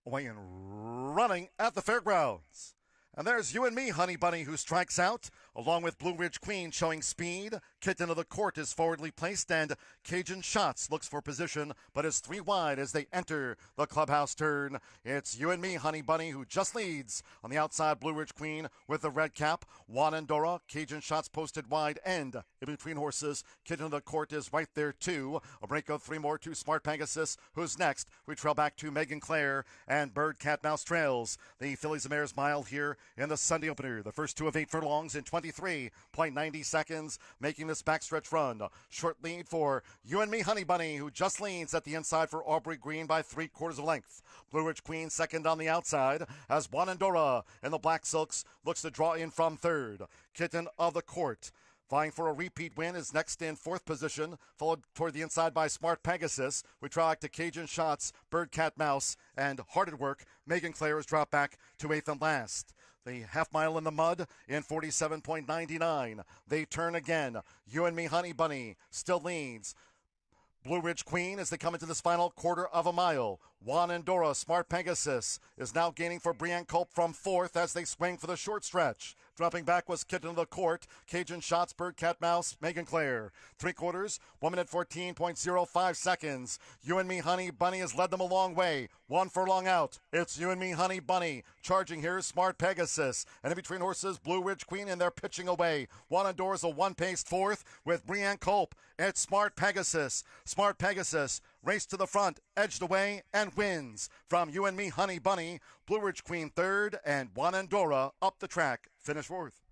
away and running at the fairgrounds. And there's You and Me, Honey Bunny, who strikes out, along with Blue Ridge Queen showing speed. Kitten of the Court is forwardly placed, and Cajun Shots looks for position, but is 3 wide as they enter the clubhouse turn. It's You and Me, Honey Bunny, who just leads on the outside. Blue Ridge Queen with the red cap. Juan Andorra, Cajun Shots posted wide, and in between horses, Kitten of the Court is right there too. A break of 3 more to Smart Pegasus, who's next. We trail back to Megan Clare, and Bird Cat Mouse trails the Fillies and Mares Mile here in the Sunday opener. The first 2 of 8 furlongs in 23.90 seconds, making this backstretch run. Short lead for You and Me, Honey Bunny, who just leans at the inside for Aubrey Green by 3/4 of length. Blue Ridge Queen second on the outside as Juan Andorra in the black silks looks to draw in from third. Kitten of the Court, vying for a repeat win, is next in 4th position, followed toward the inside by Smart Pegasus. We track to Cajun Shots, Bird Cat Mouse, and Hard at Work. Megan Clare has dropped back to 8th and last. The half mile in the mud in 47.99. They turn again. You and Me, Honey Bunny still leads. Blue Ridge Queen as they come into this final quarter of a mile. Juan Andorra, Smart Pegasus, is now gaining for Brianne Culp from 4th as they swing for the short stretch. Dropping back was Kitten of the Court, Cajun Shots, Bird Cat Mouse, Megan Clare. 3/4, 1 minute 14.05 seconds. You and Me, Honey Bunny has led them a long way. 1 furlong out. It's You and Me, Honey Bunny. Charging here is Smart Pegasus. And in between horses, Blue Ridge Queen, and they're pitching away. Juan Andorra's a 1-paced 4th with Brianne Culp. It's Smart Pegasus. Smart Pegasus race to the front, edged away, and wins from You and Me, Honey Bunny. Blue Ridge Queen 3rd, and Juan Andorra up the track, finish 4th.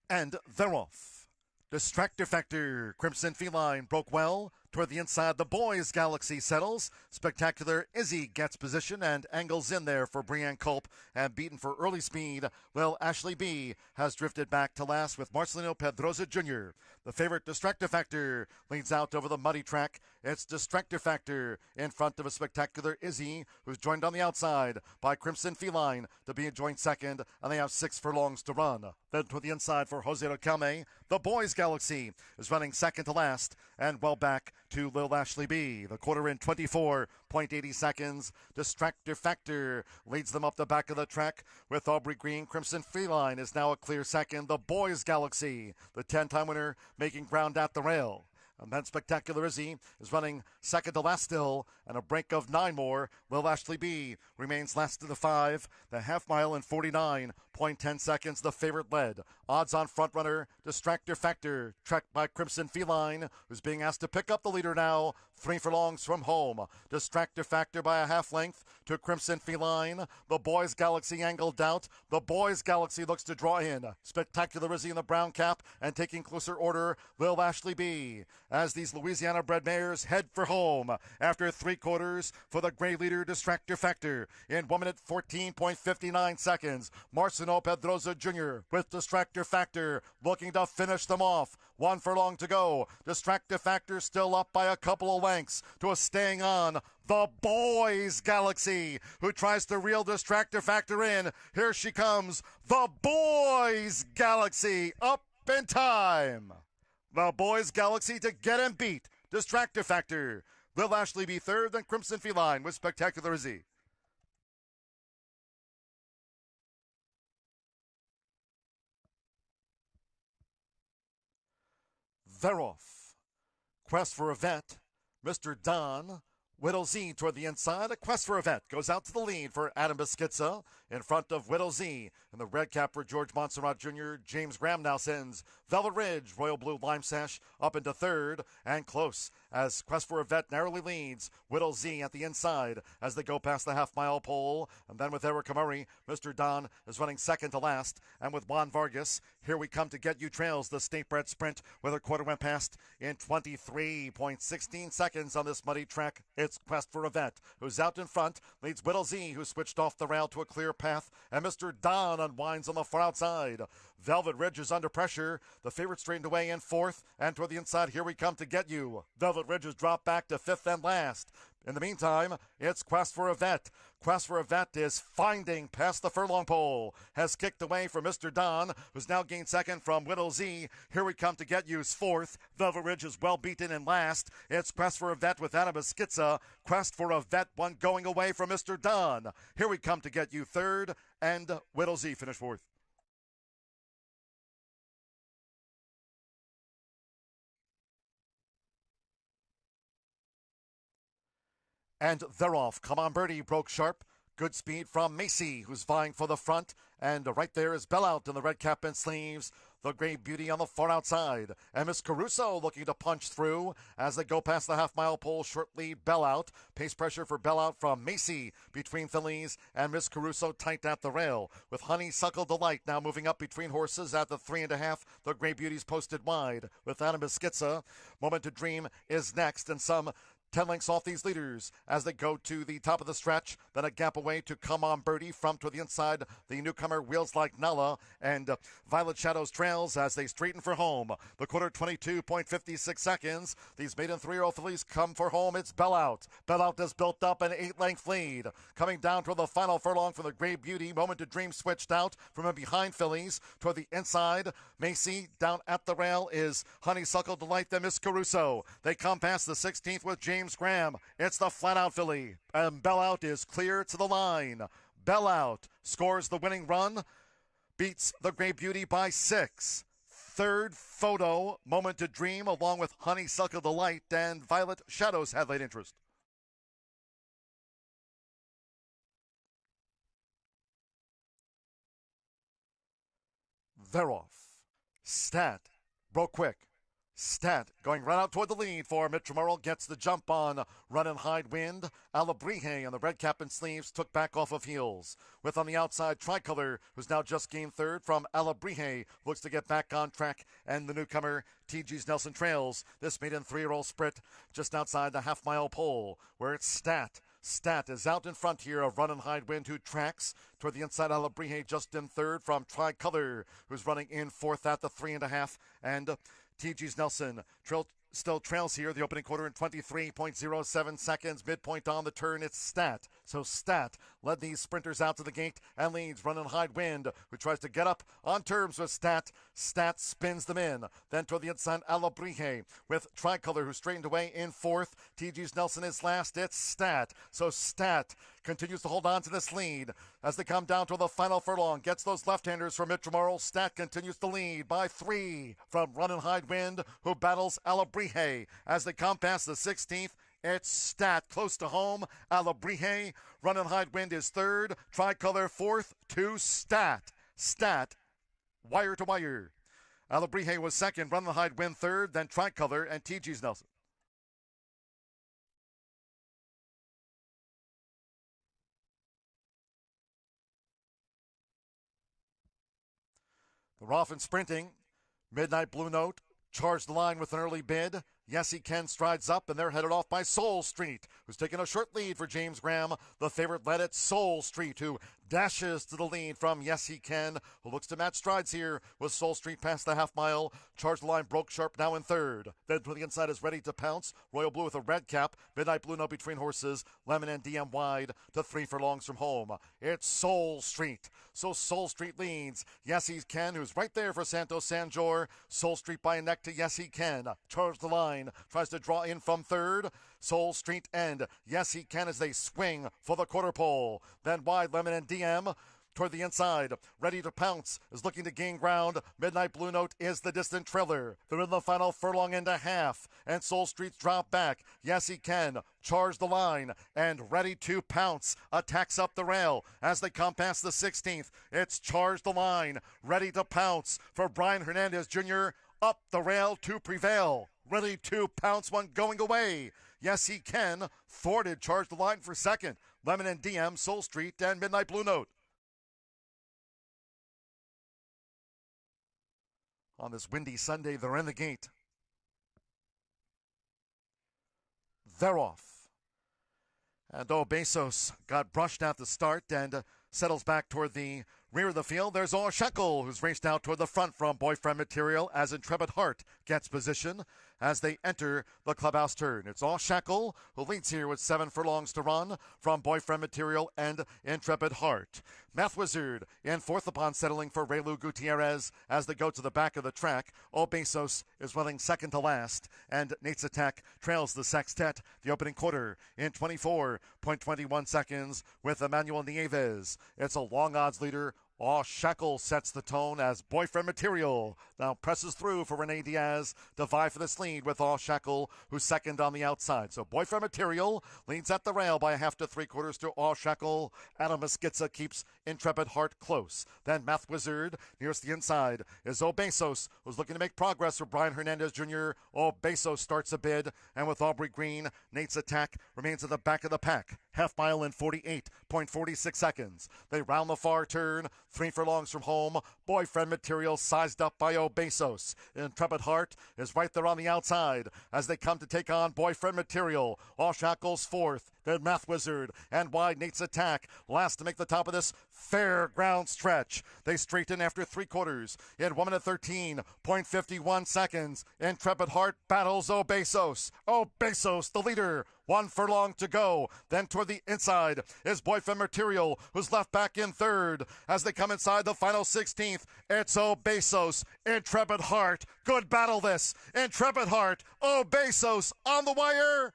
And they're off. Distractor Factor, Crimson Feline broke well. Toward the inside, the Boys Galaxy settles. Spectacular Izzy gets position and angles in there for Brianne Culp, and beaten for early speed. Well, Ashley B has drifted back to last with Marcelino Pedroza Jr. The favorite Distractor Factor leads out over the muddy track. It's Distractor Factor in front of a Spectacular Izzy, who's joined on the outside by Crimson Feline to be a joint second, and they have 6 furlongs to run. Then to the inside for Jose Riquelme. The Boys Galaxy is running second to last, and well back to Lil Ashley B. The quarter in 24.80 seconds. Distractor Factor leads them up the back of the track with Aubrey Green. Crimson Feline is now a clear second. The Boys Galaxy, the 10-time winner, making ground at the rail. And then Spectacular Izzy is running second to last still, and a break of 9 more. Lil Ashley B remains last to the 5. The half mile in 49.10 seconds, the favorite led. Odds on front runner, Distractor Factor, tracked by Crimson Feline, who's being asked to pick up the leader now. 3 furlongs from home. Distractor Factor by a half length to Crimson Feline. The Boys Galaxy angled out. The Boys Galaxy looks to draw in. Spectacular Izzy in the brown cap, and taking closer order, Lil Ashley B, as these Louisiana bred mares head for home after 3/4 for the gray leader Distractor Factor in 1 minute 14.59 seconds. Marcino Pedroza Jr. with Distractor Factor looking to finish them off. 1 furlong to go. Distractor Factor still up by a couple of lengths to a staying on the Boys Galaxy, who tries to reel Distractor Factor in. Here she comes, the Boys Galaxy, up in time. The Boys Galaxy to get and beat Distractor Factor. Lil Ashley B 3rd, then Crimson Feline with Spectacular Izzy. They're off. Quest for a Vet, Mr. Don, Widow Z toward the inside. A Quest for a Vet goes out to the lead for Adam Beschizza in front of Widow Z. And the red cap for George Montserrat Jr. James Graham now sends Velvet Ridge, Royal Blue Lime Sash up into 3rd, and close as Quest for a Vet narrowly leads Widow Z at the inside as they go past the half-mile pole. And then with Erica Murray, Mr. Don is running second to last. And with Juan Vargas, Here We Come to Get You trails the State Bred Sprint, where the quarter went past in 23.16 seconds on this muddy track. It's Quest for a Vet, who's out in front, leads Widow Z, who switched off the rail to a clear path, and Mr. Don unwinds on the far outside. Velvet Ridge is under pressure. The favorite straightened away in 4th, and toward the inside, Here We Come to Get You. Velvet Ridge has dropped back to 5th and last. In the meantime, it's Quest for a Vet. Quest for a Vet is finding past the furlong pole. Has kicked away from Mr. Don, who's now gained second from Whittle Z. Here we come to get you's fourth. Velvet Ridge is well beaten in last. It's Quest for a Vet with Animus Skitza. Quest for a Vet, one going away from Mr. Don. Here we come to get you third, and Whittle Z finished fourth. And they're off. Come on, Birdie broke sharp. Good speed from Macy, who's vying for the front. And right there is Bellout in the red cap and sleeves. The Gray Beauty on the far outside. And Miss Caruso looking to punch through as they go past the half-mile pole. Short lead, Bellout. Pace pressure for Bellout from Macy between fillies. And Miss Caruso tight at the rail. With Honeysuckle Delight now moving up between horses at the 3.5. The Gray Beauty's posted wide. With Animus Skitza, Moment to Dream is next. And some 10 lengths off these leaders as they go to the top of the stretch. Then a gap away to Come On Birdie. From to the inside, the newcomer Wheels Like Nala. And Violet Shadows trails as they straighten for home. The quarter 22.56 seconds. These maiden 3-year-old fillies come for home. It's Bellout. Bellout has built up an 8-length lead. Coming down toward the final furlong for the Gray Beauty. Moment to Dream switched out from a behind fillies toward the inside. Macy down at the rail is Honeysuckle Delight, then Miss Caruso. They come past the 16th with James Graham. It's the flat out filly. And Bellout is clear to the line. Bellout scores the winning run. Beats the Gray Beauty by 6. Third photo, Moment to Dream, along with Honeysuckle Delight and Violet Shadows had late interest. They're off. Stat broke quick. Stat going right out toward the lead for Mitramurl, gets the jump on Runnin' Hide Wind. Alabrije on the red cap and sleeves took back off of heels. With on the outside Tricolor, who's now just gained third from Alabrije, looks to get back on track. And the newcomer TG's Nelson trails this maiden 3-year-old sprint just outside the half-mile pole, where it's Stat. Stat is out in front here of Runnin' Hide Wind, who tracks toward the inside. Alabrije just in third from Tricolor, who's running in fourth at the 3.5. And TG's Nelson still trails here. The opening quarter in 23.07 seconds. Midpoint on the turn, it's Stat. So Stat led these sprinters out to the gate and leads Runnin' Hide Wind, who tries to get up on terms with Stat. Stat spins them in. Then toward the inside, Alabrije with Tricolor, who straightened away in fourth. TG's Nelson is last. It's Stat. So Stat continues to hold on to this lead as they come down to the final furlong. Gets those left-handers from Mitramurl. Stat continues to lead by 3 from Runnin' Hide Wind, who battles Alabrije as they come past the 16th. It's Stat close to home. Alabrije, Runnin' Hide Wind is third. Tricolor fourth to Stat. Stat, wire to wire. Alabrije was second. Runnin' Hide Wind third. Then Tricolor and TG's Nelson. They're off and sprinting. Midnight Blue Note charged the line with an early bid. Yes, He Can strides up, and they're headed off by Soul Street, who's taking a short lead for James Graham. The favorite led at Soul Street, who dashes to the lead from Yes, He Can, who looks to match strides here with Soul Street past the half mile. Charged the line, broke sharp, now in third. Then to the inside is Ready to Pounce. Royal Blue with a red cap. Midnight Blue Note between horses. Lemon and DM wide to 3 furlongs from home. It's Soul Street. So Soul Street leads. Yes, He Can, who's right there for Santos Sanjor. Soul Street by a neck to Yes, He Can. Charged the line. Tries to draw in from third. Soul Street and Yes, He Can as they swing for the quarter pole. Then wide, Lemon and DM toward the inside. Ready to Pounce is looking to gain ground. Midnight Blue Note is the distant trailer. They're in the final furlong and a half. And Soul Street's drop back. Yes, He Can charge the line. And Ready to Pounce attacks up the rail as they come past the 16th. It's Charge the Line. Ready to Pounce for Brian Hernandez Jr. Up the rail to prevail. Ready to Pounce, one going away. Yes, He Can. Thwarted, charged the line for second. Lemon and DM, Soul Street, and Midnight Blue Note. On this windy Sunday, they're in the gate. They're off. And Bezos got brushed at the start and settles back toward the rear of the field. There's Shekel, who's raced out toward the front from Boyfriend Material as Intrepid Heart gets position. as they enter the clubhouse turn. It's All Shackle who leads here with 7 furlongs to run from Boyfriend Material and Intrepid Heart. Math Wizard in fourth upon settling for Relu Gutierrez as they go to the back of the track. Obesos is running second to last, and Nate's Attack trails the Sextet the opening quarter in 24.21 seconds with Emmanuel Nieves. It's a long odds leader. All Shackle sets the tone as Boyfriend Material now presses through for Rene Diaz to vie for this lead with All Shackle, who's second on the outside. So Boyfriend Material leads at the rail by a half to 3/4 to All Shackle. Adam Mesquita keeps Intrepid Heart close. Then Math Wizard nearest the inside is Obesos, who's looking to make progress with Brian Hernandez Jr. Obesos starts a bid, and with Aubrey Green, Nate's Attack remains at the back of the pack. Half mile in 48.46 seconds. They round the far turn, 3 furlongs from home. Boyfriend Material sized up by Obesos. Intrepid Heart is right there on the outside as they come to take on Boyfriend Material. All Shackles fourth, then Math Wizard and wide Nate's Attack last to make the top of this fairground stretch. They straighten after 3/4 in 1 minute 13.51 seconds. Intrepid Heart battles Obesos. Obesos the leader. 1 furlong to go. Then toward the inside is Boyfriend Material, who's left back in third. As they come inside the final 16th, it's Obesos, Intrepid Heart. Good battle this. Intrepid Heart, Obesos on the wire.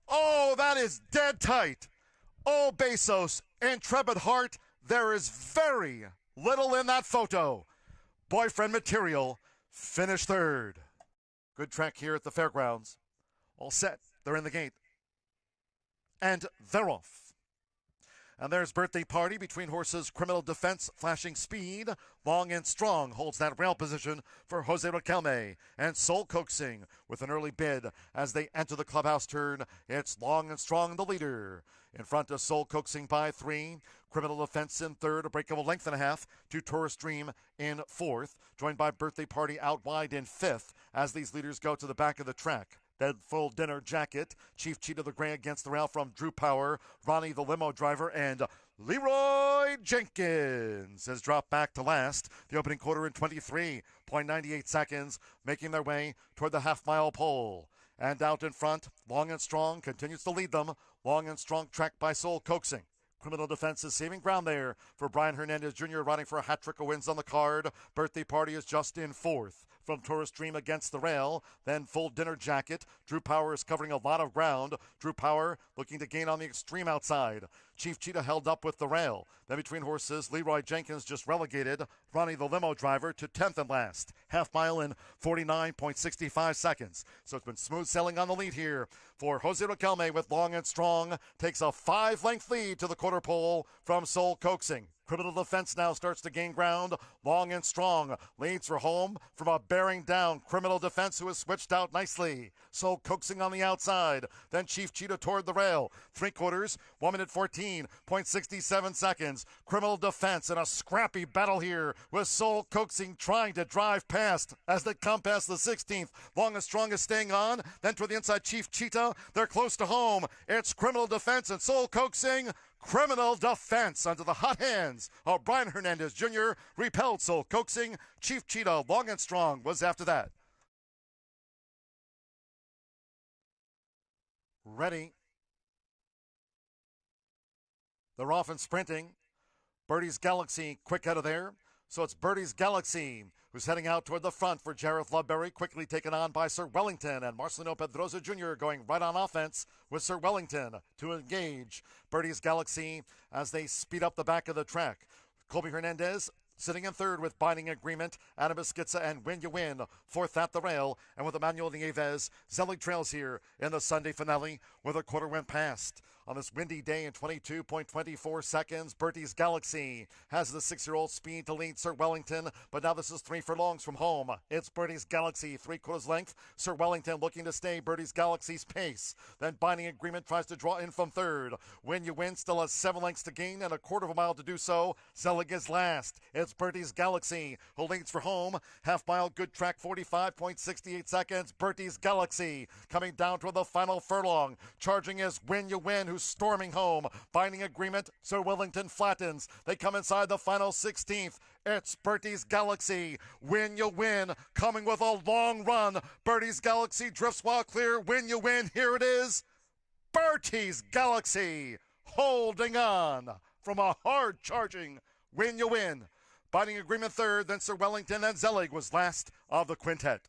Oh, that is dead tight. Obesos, Intrepid Heart. There is very little in that photo. Boyfriend Material finished third. Good track here at the fairgrounds. All set. They're in the gate. And they're off. And there's Birthday Party between horses Criminal Defense, Flashing Speed. Long and Strong holds that rail position for Jose Riquelme. And Soul Coaxing with an early bid as they enter the clubhouse turn. It's Long and Strong the leader. In front of Soul Coaxing by 3. Criminal Defense in third, a break of a length and a half to Tourist Dream in fourth. Joined by Birthday Party out wide in fifth as these leaders go to the back of the track. Then Full Dinner Jacket, Chief Cheetah the Gray against the rail from Drew Power, Ronnie the limo driver, and Leroy Jenkins has dropped back to last. The opening quarter in 23.98 seconds, making their way toward the half-mile pole. And out in front, Long and Strong continues to lead them. Long and Strong tracked by Soul Coaxing. Criminal Defense is saving ground there for Brian Hernandez Jr. riding for a hat trick of wins on the card. Birthday Party is just in fourth. From Tourist Dream against the rail, then Full Dinner Jacket. Drew Power is covering a lot of ground. Drew Power looking to gain on the extreme outside. Chief Cheetah held up with the rail. Then between horses, Leroy Jenkins just relegated Ronnie the limo driver to 10th and last. Half mile in 49.65 seconds. So it's been smooth sailing on the lead here for Jose Riquelme with Long and Strong. Takes a 5-length lead to the quarter pole from Soul Coaxing. Criminal Defense now starts to gain ground. Long and Strong leads for home from a bearing down. Criminal Defense, who has switched out nicely. Soul Coaxing on the outside. Then Chief Cheetah toward the rail. 3/4, 1 minute 14.67 seconds. Criminal Defense in a scrappy battle here with Soul Coaxing trying to drive past as they come past the 16th. Long and Strong is staying on. Then toward the inside, Chief Cheetah. They're close to home. It's Criminal Defense and Soul Coaxing. Criminal Defense under the hot hands of Brian Hernandez Jr. repelled Soul Coaxing. Chief Cheetah, Long and Strong was after that. Ready. They're off and sprinting. Birdie's Galaxy quick out of there. So it's Birdie's Galaxy who's heading out toward the front for Jareth Loveberry, quickly taken on by Sir Wellington, and Marcelino Pedrosa Jr. going right on offense with Sir Wellington to engage Birdie's Galaxy as they speed up the back of the track. Colby Hernandez sitting in third with Binding Agreement, Adam Mesquita and Win You Win, fourth at the rail, and with Emmanuel Nieves, Zelig trails here in the Sunday finale where the quarter went past. On this windy day in 22.24 seconds, Birdie's Galaxy has the 6-year-old speed to lead Sir Wellington, but now this is 3 furlongs from home. It's Birdie's Galaxy, 3/4 length. Sir Wellington looking to stay Birdie's Galaxy's pace. Then Binding Agreement tries to draw in from third. Win You Win still has 7 lengths to gain and a 1/4 mile to do so. Zelig is last. It's Birdie's Galaxy who leads for home. Half mile, good track, 45.68 seconds. Birdie's Galaxy coming down to the final furlong. Charging is Win You Win, who's storming home. Binding agreement, Sir Wellington flattens. They come inside the final 16th. It's Bertie's Galaxy. Win You Win, coming with a long run. Bertie's Galaxy drifts while clear. Win You Win, here it is. Bertie's Galaxy holding on from a hard-charging Win You Win. Binding agreement third, then Sir Wellington, and Zelig was last of the quintet.